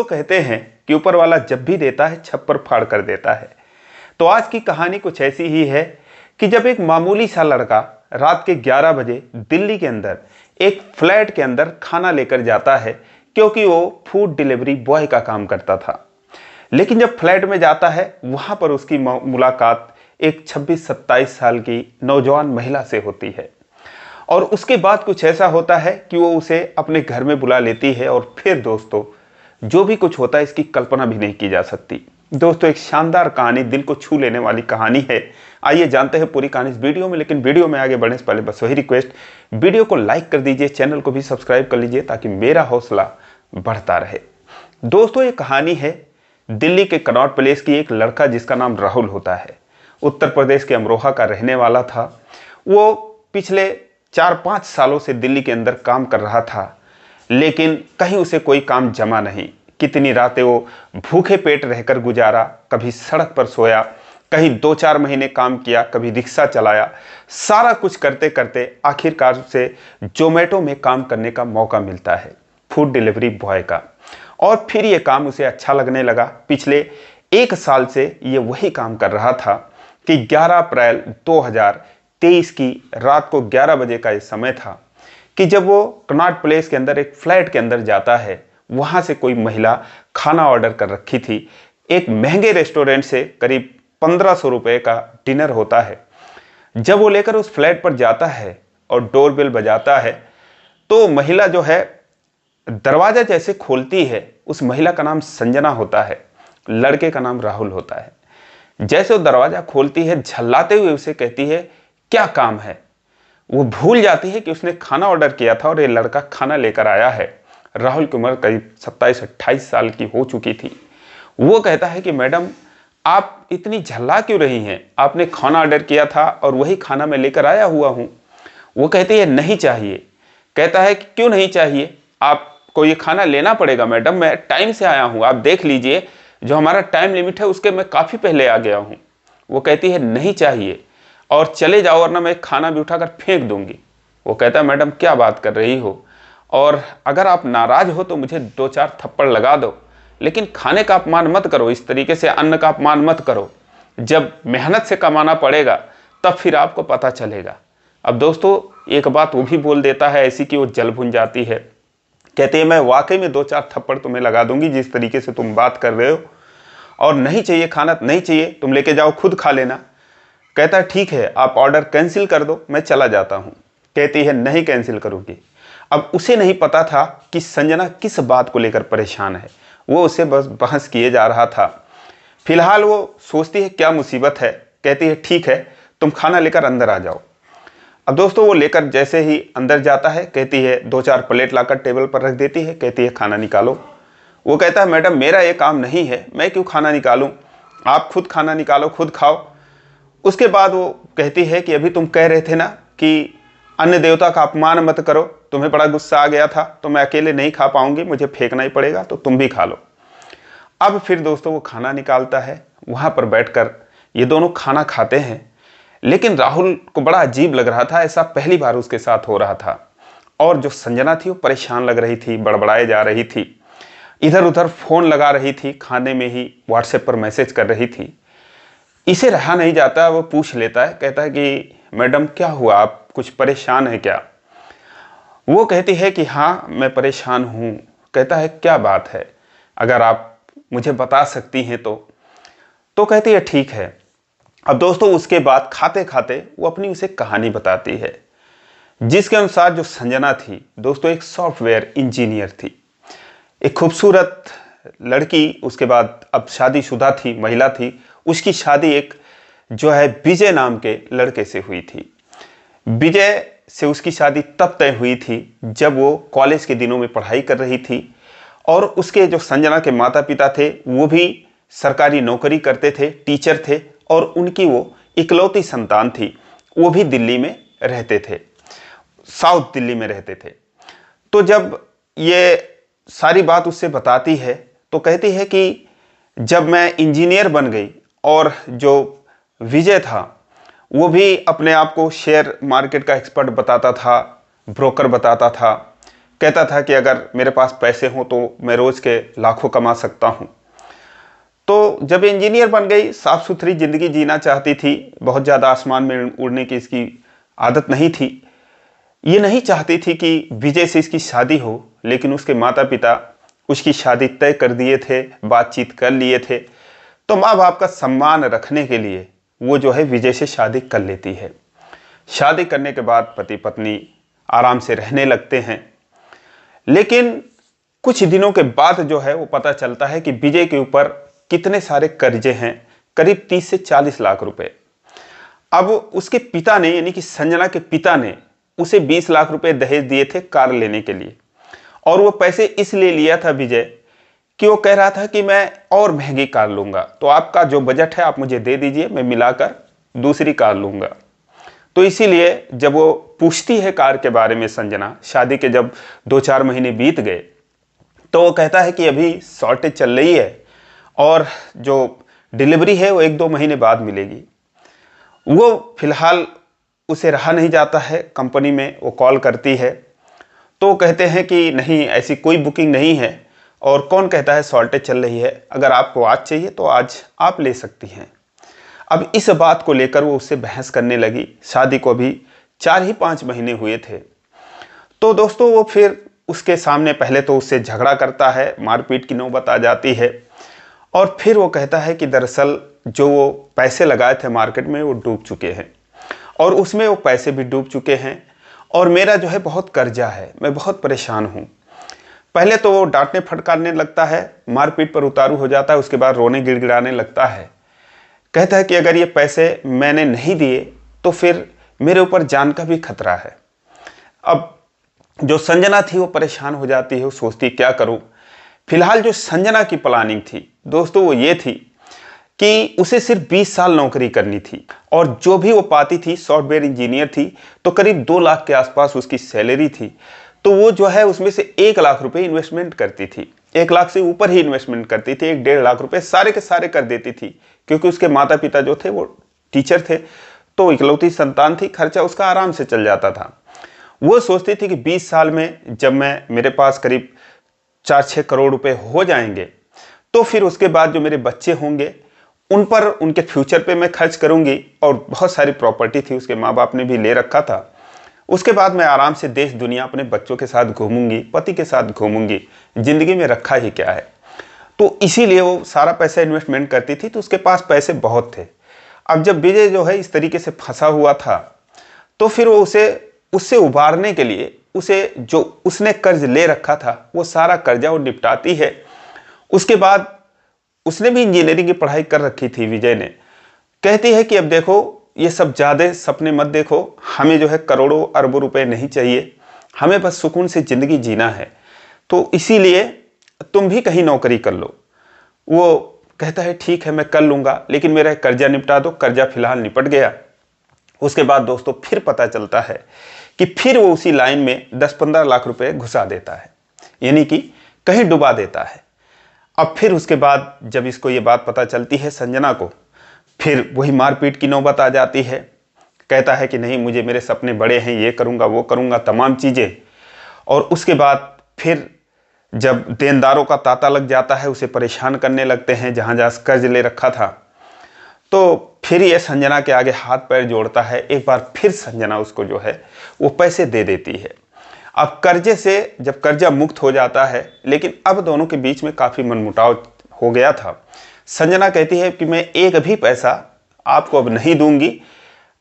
दोस्तों कहते हैं कि ऊपर वाला जब भी देता है छप्पर फाड़ कर देता है। तो आज की कहानी कुछ ऐसी ही है कि जब एक मामूली सा लड़का रात के 11 बजे दिल्ली के अंदर एक फ्लैट के अंदर खाना लेकर जाता है, क्योंकि वो फूड डिलीवरी बॉय का काम करता था। लेकिन जब फ्लैट में जाता है वहां पर उसकी मुलाकात एक 26-27 साल की नौजवान महिला से होती है और उसके बाद कुछ ऐसा होता है कि वो उसे अपने घर में बुला लेती है और फिर दोस्तों जो भी कुछ होता है इसकी कल्पना भी नहीं की जा सकती। दोस्तों एक शानदार कहानी, दिल को छू लेने वाली कहानी है। आइए जानते हैं पूरी कहानी इस वीडियो में। लेकिन वीडियो में आगे बढ़ने से पहले बस वही रिक्वेस्ट, वीडियो को लाइक कर दीजिए, चैनल को भी सब्सक्राइब कर लीजिए ताकि मेरा हौसला बढ़ता रहे। दोस्तों ये कहानी है दिल्ली के कनॉट प्लेस की एक लड़का जिसका नाम राहुल होता है। उत्तर प्रदेश के अमरोहा का रहने वाला था। वो पिछले 4-5 सालों से दिल्ली के अंदर काम कर रहा था, लेकिन कहीं उसे कोई काम जमा नहीं। कितनी रातें वो भूखे पेट रहकर गुजारा, कभी सड़क पर सोया, कहीं 2-4 महीने काम किया, कभी रिक्शा चलाया। सारा कुछ करते करते आखिरकार उसे जोमेटो में काम करने का मौका मिलता है, फूड डिलीवरी बॉय का। और फिर ये काम उसे अच्छा लगने लगा। पिछले 1 साल से ये वही काम कर रहा था कि 11 अप्रैल 2023 की रात को 11 बजे का ये समय था कि जब वो कनॉट प्लेस के अंदर एक फ्लैट के अंदर जाता है। वहां से कोई महिला खाना ऑर्डर कर रखी थी। एक महंगे रेस्टोरेंट से करीब 1500 रुपए का डिनर होता है। जब वो लेकर उस फ्लैट पर जाता है और डोरबेल बजाता है तो महिला जो है दरवाजा जैसे खोलती है। उस महिला का नाम संजना होता है, लड़के का नाम राहुल होता है। जैसे वो दरवाजा खोलती है, झल्लाते हुए उसे कहती है क्या काम है। वो भूल जाती है कि उसने खाना ऑर्डर किया था और ये लड़का खाना लेकर आया है। राहुल की उम्र करीब 27-28 साल की हो चुकी थी। वो कहता है कि मैडम आप इतनी झल्ला क्यों रही हैं, आपने खाना ऑर्डर किया था और वही खाना मैं लेकर आया हुआ हूँ। वो कहती है नहीं चाहिए। कहता है कि क्यों नहीं चाहिए, आपको ये खाना लेना पड़ेगा मैडम, मैं टाइम से आया हूँ, आप देख लीजिए जो हमारा टाइम लिमिट है उसके मैं काफ़ी पहले आ गया हूँ। वो कहती है नहीं चाहिए और चले जाओ वरना मैं खाना भी उठाकर फेंक दूंगी। वो कहता है मैडम क्या बात कर रही हो, और अगर आप नाराज हो तो मुझे 2-4 थप्पड़ लगा दो, लेकिन खाने का अपमान मत करो, इस तरीके से अन्न का अपमान मत करो। जब मेहनत से कमाना पड़ेगा तब फिर आपको पता चलेगा। अब दोस्तों एक बात वो भी बोल देता है ऐसी कि वो जल भुन जाती है। कहते हैं मैं वाकई में 2-4 थप्पड़ तुम्हें लगा दूंगी जिस तरीके से तुम बात कर रहे हो, और नहीं चाहिए खाना, नहीं चाहिए, तुम लेके जाओ खुद खा लेना। कहता है ठीक है आप ऑर्डर कैंसिल कर दो, मैं चला जाता हूँ। कहती है नहीं कैंसिल करूँगी। अब उसे नहीं पता था कि संजना किस बात को लेकर परेशान है। वो उसे बस बहस किए जा रहा था। फिलहाल वो सोचती है क्या मुसीबत है। कहती है ठीक है तुम खाना लेकर अंदर आ जाओ। अब दोस्तों वो लेकर जैसे ही अंदर जाता है, कहती है 2-4 प्लेट लाकर टेबल पर रख देती है। कहती है खाना निकालो। वो कहता है मैडम मेरा ये काम नहीं है, मैं क्यों खाना निकालूं, आप खुद खाना निकालो, खुद खाओ। उसके बाद वो कहती है कि अभी तुम कह रहे थे ना कि अन्य देवता का अपमान मत करो, तुम्हें बड़ा गुस्सा आ गया था तो मैं अकेले नहीं खा पाऊंगी, मुझे फेंकना ही पड़ेगा, तो तुम भी खा लो। अब फिर दोस्तों वो खाना निकालता है। वहां पर बैठकर ये दोनों खाना खाते हैं। लेकिन राहुल को बड़ा अजीब लग रहा था, ऐसा पहली बार उसके साथ हो रहा था। और जो संजना थी वो परेशान लग रही थी, बड़बड़ाए जा रही थी, इधर उधर फोन लगा रही थी, खाने में ही व्हाट्सएप पर मैसेज कर रही थी। इसे रहा नहीं जाता, वो पूछ लेता है, कहता है कि मैडम क्या हुआ, आप कुछ परेशान है क्या। वो कहती है कि हाँ मैं परेशान हूँ। कहता है क्या बात है, अगर आप मुझे बता सकती हैं तो कहती है ठीक है। अब दोस्तों उसके बाद खाते खाते वो अपनी उसे कहानी बताती है, जिसके अनुसार जो संजना थी दोस्तों एक सॉफ्टवेयर इंजीनियर थी, एक खूबसूरत लड़की। उसके बाद अब शादीशुदा थी, महिला थी। उसकी शादी एक जो है विजय नाम के लड़के से हुई थी। विजय से उसकी शादी तब तय हुई थी जब वो कॉलेज के दिनों में पढ़ाई कर रही थी, और उसके जो संजना के माता पिता थे वो भी सरकारी नौकरी करते थे, टीचर थे, और उनकी वो इकलौती संतान थी। वो भी दिल्ली में रहते थे, साउथ दिल्ली में रहते थे। तो जब ये सारी बात उससे बताती है तो कहती है कि जब मैं इंजीनियर बन गई और जो विजय था वो भी अपने आप को शेयर मार्केट का एक्सपर्ट बताता था, ब्रोकर बताता था। कहता था कि अगर मेरे पास पैसे हों तो मैं रोज़ के लाखों कमा सकता हूँ। तो जब इंजीनियर बन गई, साफ सुथरी ज़िंदगी जीना चाहती थी, बहुत ज़्यादा आसमान में उड़ने की इसकी आदत नहीं थी। ये नहीं चाहती थी कि विजय से इसकी शादी हो, लेकिन उसके माता पिता उसकी शादी तय कर दिए थे, बातचीत कर लिए थे। तो माँ बाप का सम्मान रखने के लिए वो जो है विजय से शादी कर लेती है। शादी करने के बाद पति पत्नी आराम से रहने लगते हैं। लेकिन कुछ दिनों के बाद जो है वो पता चलता है कि विजय के ऊपर कितने सारे कर्जे हैं, करीब 30 से 40 लाख रुपए। अब उसके पिता ने, यानी कि संजना के पिता ने उसे 20 लाख रुपए दहेज दिए थे कार लेने के लिए। और वो पैसे इसलिए लिया था विजय कि वो कह रहा था कि मैं और महंगी कार लूंगा, तो आपका जो बजट है आप मुझे दे दीजिए, मैं मिलाकर दूसरी कार लूंगा। तो इसीलिए जब वो पूछती है कार के बारे में संजना, शादी के जब 2-4 महीने बीत गए, तो वो कहता है कि अभी शॉर्टेज चल रही है और जो डिलीवरी है वो 1-2 महीने बाद मिलेगी। वो फिलहाल उसे रहा नहीं जाता है, कंपनी में वो कॉल करती है तो कहते हैं कि नहीं, ऐसी कोई बुकिंग नहीं है और कौन कहता है शॉर्टेज चल रही है, अगर आपको आज चाहिए तो आज आप ले सकती हैं। अब इस बात को लेकर वो उससे बहस करने लगी। शादी को अभी 4 ही 5 महीने हुए थे। तो दोस्तों वो फिर उसके सामने पहले तो उससे झगड़ा करता है, मारपीट की नौबत आ जाती है और फिर वो कहता है कि दरअसल जो वो पैसे लगाए थे मार्केट में वो डूब चुके हैं और उसमें वो पैसे भी डूब चुके हैं और मेरा जो है बहुत कर्जा है, मैं बहुत परेशान हूँ। पहले तो वो डांटने फटकारने लगता है, मारपीट पर उतारू हो जाता है, उसके बाद रोने गिड़गिड़ाने लगता है। कहता है कि अगर ये पैसे मैंने नहीं दिए तो फिर मेरे ऊपर जान का भी खतरा है। अब जो संजना थी वो परेशान हो जाती है, वो सोचती क्या करूं। फिलहाल जो संजना की प्लानिंग थी दोस्तों वो ये थी कि उसे सिर्फ 20 साल नौकरी करनी थी और जो भी वो पाती थी, सॉफ्टवेयर इंजीनियर थी, तो करीब 2 लाख के आसपास उसकी सैलरी थी। तो वो जो है उसमें से 1 लाख रुपए इन्वेस्टमेंट करती थी, 1 लाख से ऊपर ही इन्वेस्टमेंट करती थी, 1-1.5 लाख रुपए सारे के सारे कर देती थी, क्योंकि उसके माता पिता जो थे वो टीचर थे, तो इकलौती संतान थी, खर्चा उसका आराम से चल जाता था। वो सोचती थी कि 20 साल में जब मेरे पास करीब 4-6 करोड़ रुपए हो जाएंगे तो फिर उसके बाद जो मेरे बच्चे होंगे उन पर, उनके फ्यूचर पे मैं खर्च करूंगी। और बहुत सारी प्रॉपर्टी थी, उसके माँ बाप ने भी ले रखा था। उसके बाद मैं आराम से देश दुनिया अपने बच्चों के साथ घूमूंगी, पति के साथ घूमूंगी, जिंदगी में रखा ही क्या है। तो इसीलिए वो सारा पैसा इन्वेस्टमेंट करती थी, तो उसके पास पैसे बहुत थे। अब जब विजय जो है इस तरीके से फंसा हुआ था तो फिर वो उससे उबारने के लिए उसे, जो उसने कर्ज ले रखा था वो सारा कर्जा वो निपटाती है। उसके बाद उसने भी इंजीनियरिंग की पढ़ाई कर रखी थी विजय ने। कहती है कि अब देखो ये सब ज़्यादा सपने मत देखो, हमें जो है करोड़ों अरबों रुपए नहीं चाहिए, हमें बस सुकून से ज़िंदगी जीना है, तो इसीलिए तुम भी कहीं नौकरी कर लो। वो कहता है ठीक है मैं कर लूँगा, लेकिन मेरा कर्जा निपटा दो। कर्जा फिलहाल निपट गया। उसके बाद दोस्तों फिर पता चलता है कि फिर वो उसी लाइन में 10-15 लाख रुपए घुसा देता है, यानी कि कहीं डुबा देता है। अब फिर उसके बाद जब इसको ये बात पता चलती है संजना को, फिर वही मारपीट की नौबत आ जाती है। कहता है कि नहीं, मुझे मेरे सपने बड़े हैं, ये करूँगा वो करूँगा, तमाम चीज़ें। और उसके बाद फिर जब देनदारों का तांता लग जाता है, उसे परेशान करने लगते हैं जहाँ जहाँ कर्ज ले रखा था, तो फिर ये संजना के आगे हाथ पैर जोड़ता है। एक बार फिर संजना उसको जो है वो पैसे दे देती है। अब कर्जे से जब कर्जा मुक्त हो जाता है, लेकिन अब दोनों के बीच में काफ़ी मनमुटाव हो गया था। संजना कहती है कि मैं एक भी पैसा आपको अब नहीं दूंगी,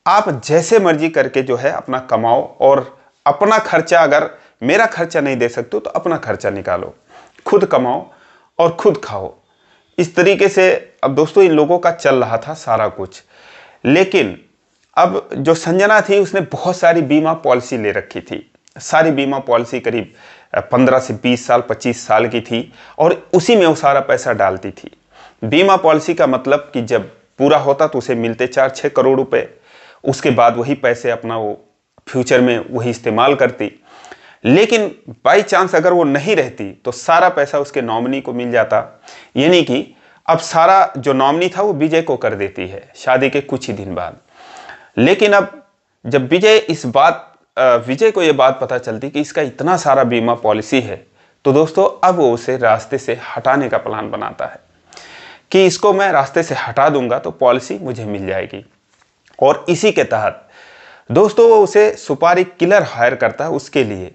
आप जैसे मर्जी करके जो है अपना कमाओ और अपना खर्चा, अगर मेरा खर्चा नहीं दे सकते तो अपना खर्चा निकालो, खुद कमाओ और खुद खाओ। इस तरीके से अब दोस्तों इन लोगों का चल रहा था सारा कुछ। लेकिन अब जो संजना थी उसने बहुत सारी बीमा पॉलिसी ले रखी थी। सारी बीमा पॉलिसी करीब 15 से 20 साल 25 साल की थी और उसी में वो सारा पैसा डालती थी। बीमा पॉलिसी का मतलब कि जब पूरा होता तो उसे मिलते 4-6 करोड़ रुपए। उसके बाद वही पैसे अपना वो फ्यूचर में वही इस्तेमाल करती। लेकिन बाई चांस अगर वो नहीं रहती तो सारा पैसा उसके नॉमिनी को मिल जाता, यानी कि अब सारा जो नॉमिनी था वो विजय को कर देती है शादी के कुछ ही दिन बाद। लेकिन अब जब विजय इस बात विजय को ये बात पता चलती कि इसका इतना सारा बीमा पॉलिसी है, तो दोस्तों अब वो उसे रास्ते से हटाने का प्लान बनाता है कि इसको मैं रास्ते से हटा दूंगा तो पॉलिसी मुझे मिल जाएगी। और इसी के तहत दोस्तों वो उसे सुपारी किलर हायर करता है उसके लिए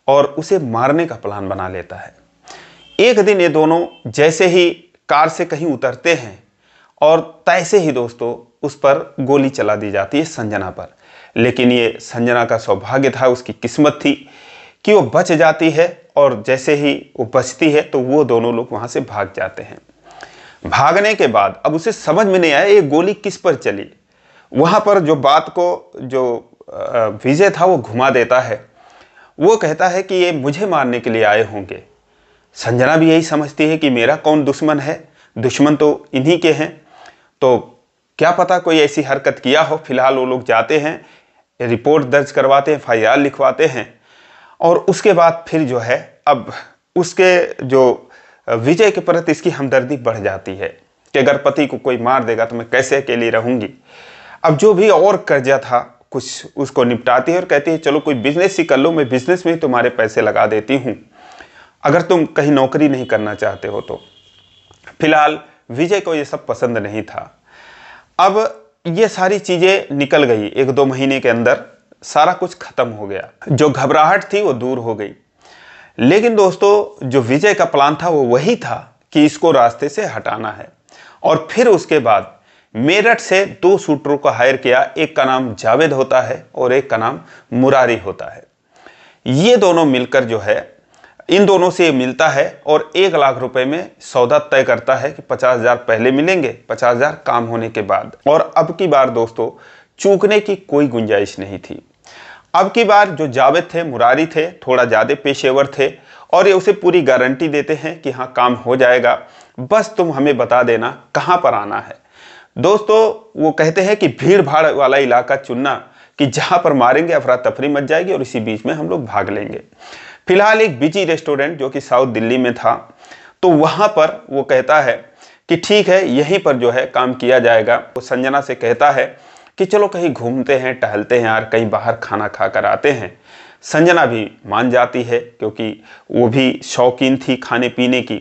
और उसे मारने का प्लान बना लेता है। एक दिन ये दोनों जैसे ही कार से कहीं उतरते हैं और तैसे ही दोस्तों उस पर गोली चला दी जाती है संजना पर। लेकिन ये संजना का सौभाग्य था, उसकी किस्मत थी कि वो बच जाती है और जैसे ही वो बचती है तो वो दोनों लोग वहाँ से भाग जाते हैं। भागने के बाद अब उसे समझ में नहीं आया ये गोली किस पर चली। वहाँ पर जो बात को जो विजय था वो घुमा देता है। वो कहता है कि ये मुझे मारने के लिए आए होंगे। संजना भी यही समझती है कि मेरा कौन दुश्मन है, दुश्मन तो इन्हीं के हैं, तो क्या पता कोई ऐसी हरकत किया हो। फिलहाल वो लोग जाते हैं, रिपोर्ट दर्ज करवाते हैं, FIR लिखवाते हैं और उसके बाद फिर जो है अब उसके जो विजय के प्रति इसकी हमदर्दी बढ़ जाती है कि अगर पति को कोई मार देगा तो मैं कैसे अकेली रहूंगी। अब जो भी और कर्जा था कुछ उसको निपटाती है और कहती है चलो कोई बिजनेस ही कर लो, मैं बिजनेस में ही तुम्हारे पैसे लगा देती हूँ अगर तुम कहीं नौकरी नहीं करना चाहते हो तो। फिलहाल विजय को ये सब पसंद नहीं था। अब ये सारी चीज़ें निकल गई, 1-2 महीने के अंदर सारा कुछ खत्म हो गया, जो घबराहट थी वो दूर हो गई। लेकिन दोस्तों जो विजय का प्लान था वो वही था कि इसको रास्ते से हटाना है। और फिर उसके बाद मेरठ से 2 शूटरों को हायर किया, एक का नाम जावेद होता है और एक का नाम मुरारी होता है। ये दोनों मिलकर जो है इन दोनों से मिलता है और 1 लाख रुपए में सौदा तय करता है कि 50,000 पहले मिलेंगे, 50,000 काम होने के बाद। और अब की बार दोस्तों चूकने की कोई गुंजाइश नहीं थी। अब की बार जो जावेद थे, मुरारी थे, थोड़ा ज़्यादा पेशेवर थे और ये उसे पूरी गारंटी देते हैं कि हाँ काम हो जाएगा, बस तुम हमें बता देना कहाँ पर आना है। दोस्तों वो कहते हैं कि भीड़ भाड़ वाला इलाका चुनना कि जहाँ पर मारेंगे अफरा तफरी मच जाएगी और इसी बीच में हम लोग भाग लेंगे। फिलहाल एक बिजी रेस्टोरेंट जो कि साउथ दिल्ली में था, तो वहाँ पर वो कहता है कि ठीक है यहीं पर जो है काम किया जाएगा। वो संजना से कहता है कि चलो कहीं घूमते हैं, टहलते हैं यार, कहीं बाहर खाना खा कर आते हैं। संजना भी मान जाती है क्योंकि वो भी शौकीन थी खाने पीने की।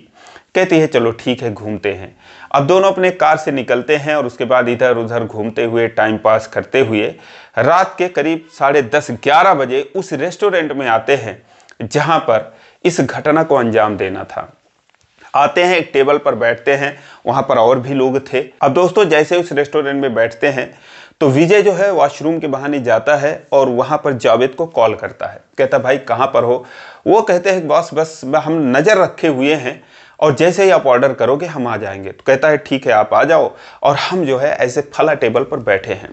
कहती है चलो ठीक है घूमते हैं। अब दोनों अपने कार से निकलते हैं और उसके बाद इधर उधर घूमते हुए टाइम पास करते हुए रात के करीब 10:30-11 बजे उस रेस्टोरेंट में आते हैं जहां पर इस घटना को अंजाम देना था। आते हैं, एक टेबल पर बैठते हैं, वहां पर और भी लोग थे। अब दोस्तों जैसे उस रेस्टोरेंट में बैठते हैं तो विजय जो है वॉशरूम के बहाने जाता है और वहां पर जावेद को कॉल करता है। कहता भाई कहां पर हो? वो कहते हैं बॉस बस हम नज़र रखे हुए हैं और जैसे ही आप ऑर्डर करोगे हम आ जाएंगे। तो कहता है ठीक है आप आ जाओ। और हम जो है ऐसे फला टेबल पर बैठे हैं।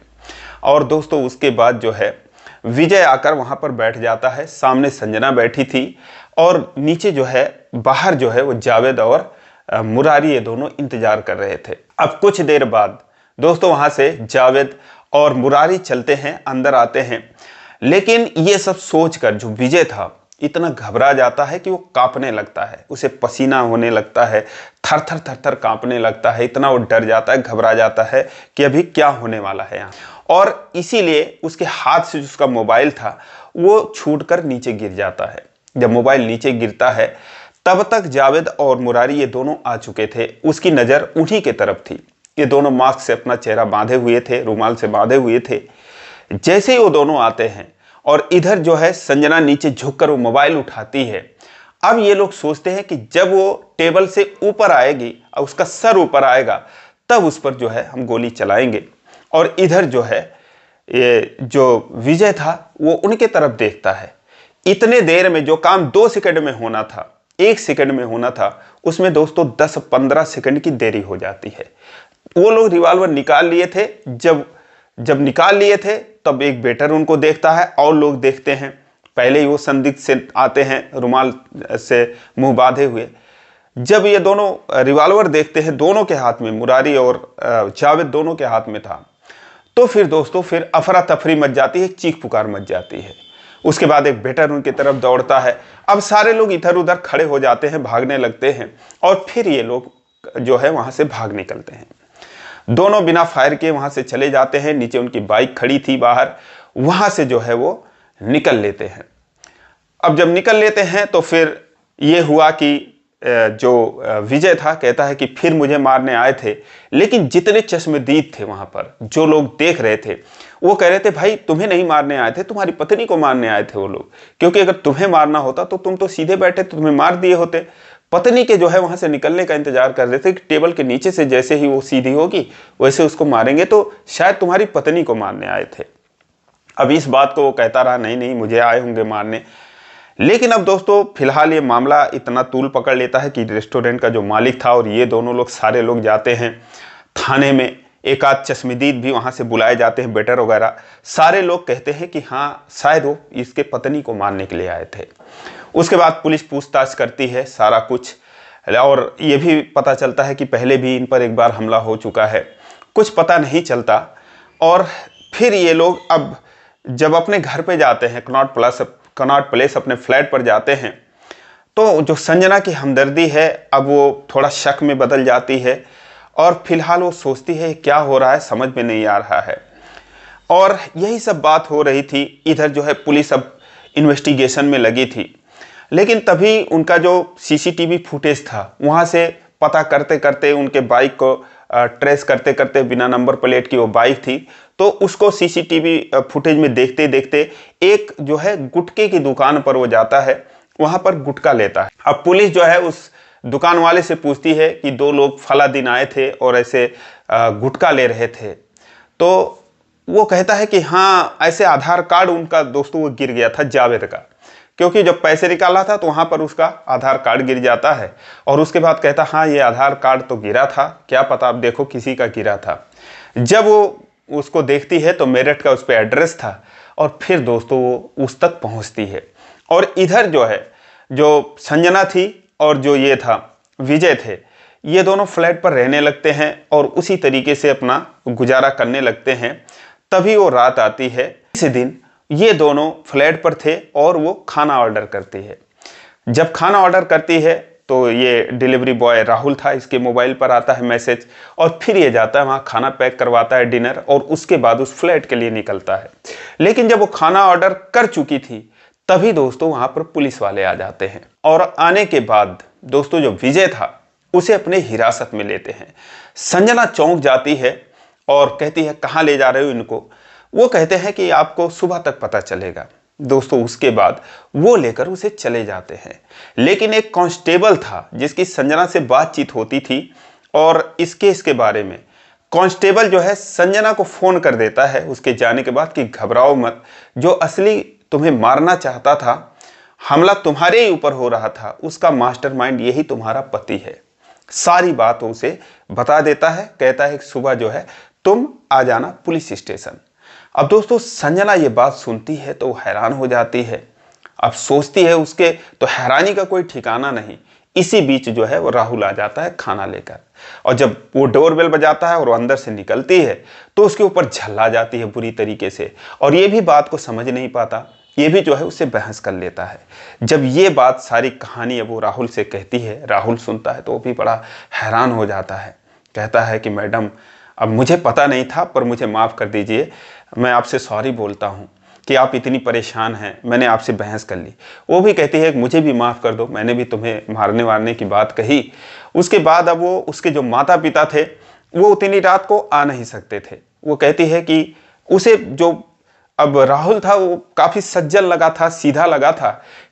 और दोस्तों उसके बाद जो है विजय आकर वहां पर बैठ जाता है। सामने संजना बैठी थी और नीचे जो है बाहर जो है वो जावेद और मुरारी ये दोनों इंतजार कर रहे थे। अब कुछ देर बाद दोस्तों वहां से जावेद और मुरारी चलते हैं, अंदर आते हैं। लेकिन ये सब सोचकर जो विजय था इतना घबरा जाता है कि वो कांपने लगता है, उसे पसीना होने लगता है, थर थर थर थर कांपने लगता है। इतना वो डर जाता है, घबरा जाता है कि अभी क्या होने वाला है यहाँ। और इसीलिए उसके हाथ से जो उसका मोबाइल था वो छूटकर नीचे गिर जाता है। जब मोबाइल नीचे गिरता है तब तक जावेद और मुरारी ये दोनों आ चुके थे। उसकी नज़र उन्हीं के तरफ थी। ये दोनों मास्क से अपना चेहरा बांधे हुए थे, रुमाल से बांधे हुए थे। जैसे ही वो दोनों आते हैं और इधर जो है संजना नीचे झुककर वो मोबाइल उठाती है। अब ये लोग सोचते हैं कि जब वो टेबल से ऊपर आएगी और उसका सर ऊपर आएगा तब उस पर जो है हम गोली चलाएंगे। और इधर जो है ये जो विजय था वो उनके तरफ देखता है। इतने देर में जो काम 2 सेकंड में होना था, 1 सेकंड में होना था, उसमें दोस्तों 10-15 सेकंड की देरी हो जाती है। वो लोग रिवॉल्वर निकाल लिए थे। जब निकाल लिए थे तब एक वेटर उनको देखता है और लोग देखते हैं। पहले ही वो संदिग्ध से आते हैं रुमाल से मुंह बांधे हुए। जब ये दोनों रिवॉल्वर देखते हैं, दोनों के हाथ में, मुरारी और जावेद दोनों के हाथ में था, तो फिर दोस्तों फिर अफरा तफरी मच जाती है, चीख पुकार मच जाती है। उसके बाद एक वेटर उनकी तरफ दौड़ता है। अब सारे लोग इधर उधर खड़े हो जाते हैं, भागने लगते हैं और फिर ये लोग जो है वहां से भाग निकलते हैं। दोनों बिना फायर किए वहां से चले जाते हैं। नीचे उनकी बाइक खड़ी थी बाहर, वहां से जो है वो निकल लेते हैं। अब जब निकल लेते हैं तो फिर ये हुआ कि जो विजय था कहता है कि फिर मुझे मारने आए थे, लेकिन जितने चश्मदीद थे वहां पर, जो लोग देख रहे थे, वो कह रहे थे भाई तुम्हें नहीं मारने आए थे, तुम्हारी पत्नी को मारने आए थे वो लोग, क्योंकि अगर तुम्हें मारना होता तो तुम तो सीधे बैठे, तुम्हें मार दिए होते। पत्नी के जो है वहां से निकलने का इंतजार कर रहे थे कि टेबल के नीचे से जैसे ही वो सीधी होगी वैसे उसको मारेंगे, तो शायद तुम्हारी पत्नी को मारने आए थे। अब इस बात को वो कहता रहा, नहीं नहीं मुझे आए होंगे मारने। लेकिन अब दोस्तों फिलहाल ये मामला इतना तूल पकड़ लेता है कि रेस्टोरेंट का जो मालिक था और ये दोनों लोग, सारे लोग जाते हैं थाने में। एक आध चश्मदीद भी वहां से बुलाए जाते हैं, बेटर वगैरह। सारे लोग कहते हैं कि हाँ शायद वो इसके पत्नी को मारने के लिए आए थे। उसके बाद पुलिस पूछताछ करती है सारा कुछ, और ये भी पता चलता है कि पहले भी इन पर एक बार हमला हो चुका है, कुछ पता नहीं चलता। और फिर ये लोग अब जब अपने घर पे जाते हैं, कनॉट प्लेस अपने फ्लैट पर जाते हैं, तो जो संजना की हमदर्दी है अब वो थोड़ा शक में बदल जाती है, और फिलहाल वो सोचती है क्या हो रहा है समझ में नहीं आ रहा है। और यही सब बात हो रही थी। इधर जो है पुलिस अब इन्वेस्टिगेशन में लगी थी, लेकिन तभी उनका जो सीसीटीवी फुटेज था वहाँ से पता करते करते, उनके बाइक को ट्रेस करते करते, बिना नंबर प्लेट की वो बाइक थी, तो उसको सीसीटीवी फुटेज में देखते देखते एक जो है गुटके की दुकान पर वो जाता है, वहाँ पर गुटखा लेता है। अब पुलिस जो है उस दुकान वाले से पूछती है कि दो लोग फला दिन आए थे और ऐसे गुटखा ले रहे थे, तो वो कहता है कि हाँ ऐसे आधार कार्ड उनका दोस्तों वो गिर गया था जावेद का, क्योंकि जब पैसे निकाला था तो वहाँ पर उसका आधार कार्ड गिर जाता है। और उसके बाद कहता हाँ ये आधार कार्ड तो गिरा था, क्या पता आप देखो किसी का गिरा था। जब वो उसको देखती है तो मेरठ का उस पर एड्रेस था, और फिर दोस्तों वो उस तक पहुँचती है। और इधर जो है जो संजना थी और जो ये था विजय थे, ये दोनों फ्लैट पर रहने लगते हैं और उसी तरीके से अपना गुजारा करने लगते हैं। तभी वो रात आती है। इसी दिन ये दोनों फ्लैट पर थे और वो खाना ऑर्डर करती है। जब खाना ऑर्डर करती है तो ये डिलीवरी बॉय राहुल था, इसके मोबाइल पर आता है मैसेज, और फिर ये जाता है वहाँ खाना पैक करवाता है डिनर, और उसके बाद उस फ्लैट के लिए निकलता है। लेकिन जब वो खाना ऑर्डर कर चुकी थी तभी दोस्तों वहाँ पर पुलिस वाले आ जाते हैं, और आने के बाद दोस्तों जो विजय था उसे अपने हिरासत में लेते हैं। संजना चौंक जाती है और कहती है कहाँ ले जा रहे हो इनको। वो कहते हैं कि आपको सुबह तक पता चलेगा। दोस्तों उसके बाद वो लेकर उसे चले जाते हैं। लेकिन एक कांस्टेबल था जिसकी संजना से बातचीत होती थी, और इस केस के बारे में कांस्टेबल जो है संजना को फोन कर देता है उसके जाने के बाद कि घबराओ मत, जो असली तुम्हें मारना चाहता था, हमला तुम्हारे ही ऊपर हो रहा था, उसका मास्टरमाइंड यही तुम्हारा पति है। सारी बात उसे बता देता है। कहता है कि सुबह जो है तुम आ जाना पुलिस स्टेशन। अब दोस्तों संजना ये बात सुनती है तो हैरान हो जाती है। अब सोचती है, उसके तो हैरानी का कोई ठिकाना नहीं। इसी बीच जो है वो राहुल आ जाता है खाना लेकर, और जब वो डोरबेल बजाता है और वो अंदर से निकलती है तो उसके ऊपर झल्ला जाती है बुरी तरीके से, और ये भी बात को समझ नहीं पाता। ये भी जो है उससे बहस कर लेता है। जब ये बात सारी कहानी अब वो राहुल से कहती है, राहुल सुनता है तो वो भी बड़ा हैरान हो जाता है। कहता है कि मैडम अब मुझे पता नहीं था, पर मुझे माफ़ कर दीजिए, मैं आपसे सॉरी बोलता हूँ कि आप इतनी परेशान हैं, मैंने आपसे बहस कर ली। वो भी कहती है कि मुझे भी माफ़ कर दो, मैंने भी तुम्हें मारने वारने की बात कही। उसके बाद अब वो उसके जो माता पिता थे वो उतनी रात को आ नहीं सकते थे। वो कहती है कि उसे जो अब राहुल था वो काफ़ी सज्जन लगा था, सीधा लगा था।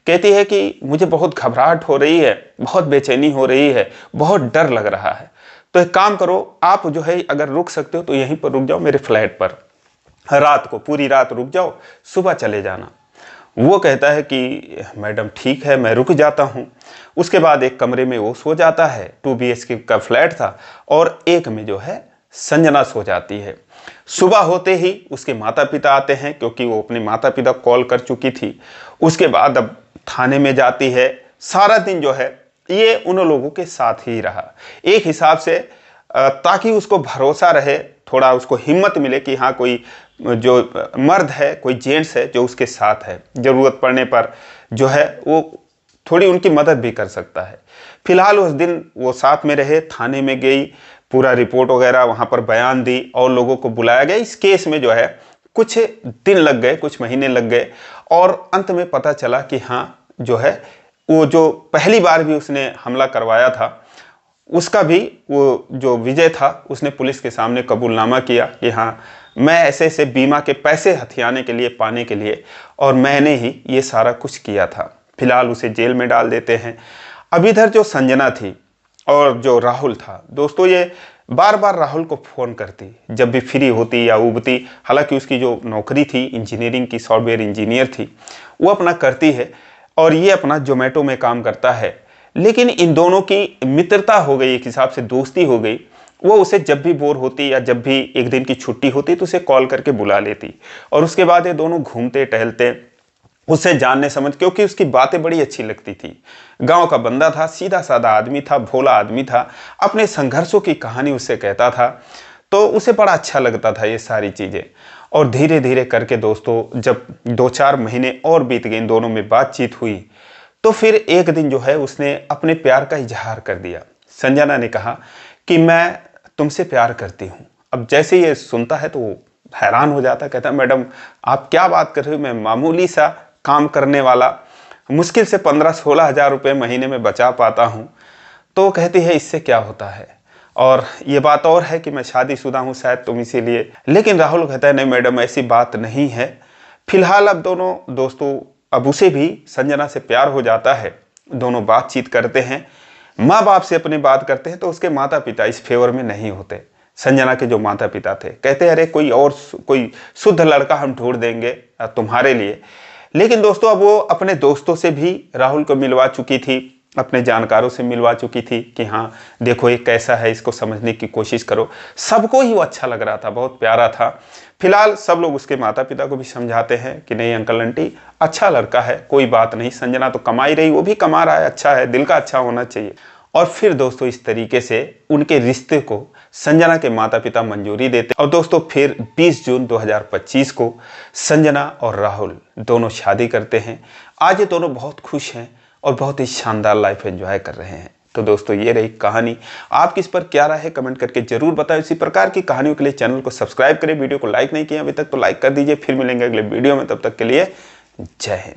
कहती है कि मुझे बहुत घबराहट हो रही है, बहुत बेचैनी हो रही है, बहुत डर लग रहा है, तो एक काम करो, आप जो है अगर रुक सकते हो तो यहीं पर रुक जाओ मेरे फ्लैट पर, रात को पूरी रात रुक जाओ, सुबह चले जाना। वो कहता है कि मैडम ठीक है मैं रुक जाता हूँ। उसके बाद एक कमरे में वो सो जाता है, 2 BHK का फ्लैट था, और एक में जो है संजना सो जाती है। सुबह होते ही उसके माता पिता आते हैं, क्योंकि वो अपने माता पिता कॉल कर चुकी थी। उसके बाद अब थाने में जाती है। सारा दिन जो है ये उन लोगों के साथ ही रहा एक हिसाब से, ताकि उसको भरोसा रहे, थोड़ा उसको हिम्मत मिले कि हाँ कोई जो मर्द है, कोई जेंट्स है जो उसके साथ है, ज़रूरत पड़ने पर जो है वो थोड़ी उनकी मदद भी कर सकता है। फिलहाल उस दिन वो साथ में रहे, थाने में गई, पूरा रिपोर्ट वगैरह वहाँ पर बयान दी, और लोगों को बुलाया गया। इस केस में जो है कुछ दिन लग गए, कुछ महीने लग गए और अंत में पता चला कि हाँ जो है वो जो पहली बार भी उसने हमला करवाया था उसका भी वो जो विजय था उसने पुलिस के सामने कबूलनामा किया कि हाँ मैं ऐसे ऐसे बीमा के पैसे हथियाने के लिए पाने के लिए और मैंने ही ये सारा कुछ किया था। फिलहाल उसे जेल में डाल देते हैं। अब इधर जो संजना थी और जो राहुल था दोस्तों, ये बार बार राहुल को फ़ोन करती जब भी फ्री होती या उबती। हालांकि उसकी जो नौकरी थी इंजीनियरिंग की, सॉफ्टवेयर इंजीनियर थी, वो अपना करती है और ये अपना जोमेटो में काम करता है। लेकिन इन दोनों की मित्रता हो गई, एक हिसाब से दोस्ती हो गई। वो उसे जब भी बोर होती या जब भी एक दिन की छुट्टी होती तो उसे कॉल करके बुला लेती और उसके बाद ये दोनों घूमते टहलते, उससे जानने समझ, क्योंकि उसकी बातें बड़ी अच्छी लगती थी। गांव का बंदा था, सीधा साधा आदमी था, भोला आदमी था, अपने संघर्षों की कहानी उससे कहता था तो उसे बड़ा अच्छा लगता था ये सारी चीज़ें। और धीरे धीरे करके दोस्तों जब 2-4 महीने और बीत गए, इन दोनों में बातचीत हुई तो फिर एक दिन जो है उसने अपने प्यार का इजहार कर दिया। संजना ने कहा कि मैं तुमसे प्यार करती हूँ। अब जैसे ये सुनता है तो वो हैरान हो जाता, कहता मैडम आप क्या बात कर रहे हो, मैं मामूली सा काम करने वाला मुश्किल से 15-16 हज़ार रुपये महीने में बचा पाता हूँ। तो कहती है इससे क्या होता है, और ये बात और है कि मैं शादीशुदा हूँ शायद तुम इसीलिए। लेकिन राहुल कहता है नहीं मैडम ऐसी बात नहीं है। फिलहाल अब दोनों दोस्तों, अब उसे भी संजना से प्यार हो जाता है, दोनों बातचीत करते हैं, माँ बाप से अपनी बात करते हैं तो उसके माता पिता इस फेवर में नहीं होते। संजना के जो माता पिता थे कहते अरे कोई शुद्ध लड़का हम ढूंढ देंगे तुम्हारे लिए। लेकिन दोस्तों अब वो अपने दोस्तों से भी राहुल को मिलवा चुकी थी, अपने जानकारों से मिलवा चुकी थी कि हाँ देखो ये कैसा है, इसको समझने की कोशिश करो। सबको ही वो अच्छा लग रहा था, बहुत प्यारा था। फिलहाल सब लोग उसके माता पिता को भी समझाते हैं कि नहीं अंकल आंटी अच्छा लड़का है, कोई बात नहीं, संजना तो कमा ही रही, वो भी कमा रहा है, अच्छा है, दिल का अच्छा होना चाहिए। और फिर दोस्तों इस तरीके से उनके रिश्ते को संजना के माता पिता मंजूरी देते और दोस्तों फिर 20 जून 2025 को संजना और राहुल दोनों शादी करते हैं। आज ये दोनों बहुत खुश हैं और बहुत ही शानदार लाइफ एंजॉय कर रहे हैं। तो दोस्तों ये रही कहानी, आपकी इस पर क्या राय है कमेंट करके जरूर बताएं। इसी प्रकार की कहानियों के लिए चैनल को सब्सक्राइब करें, वीडियो को लाइक नहीं किया अभी तक तो लाइक कर दीजिए। फिर मिलेंगे अगले वीडियो में, तब तक के लिए जय हिंद।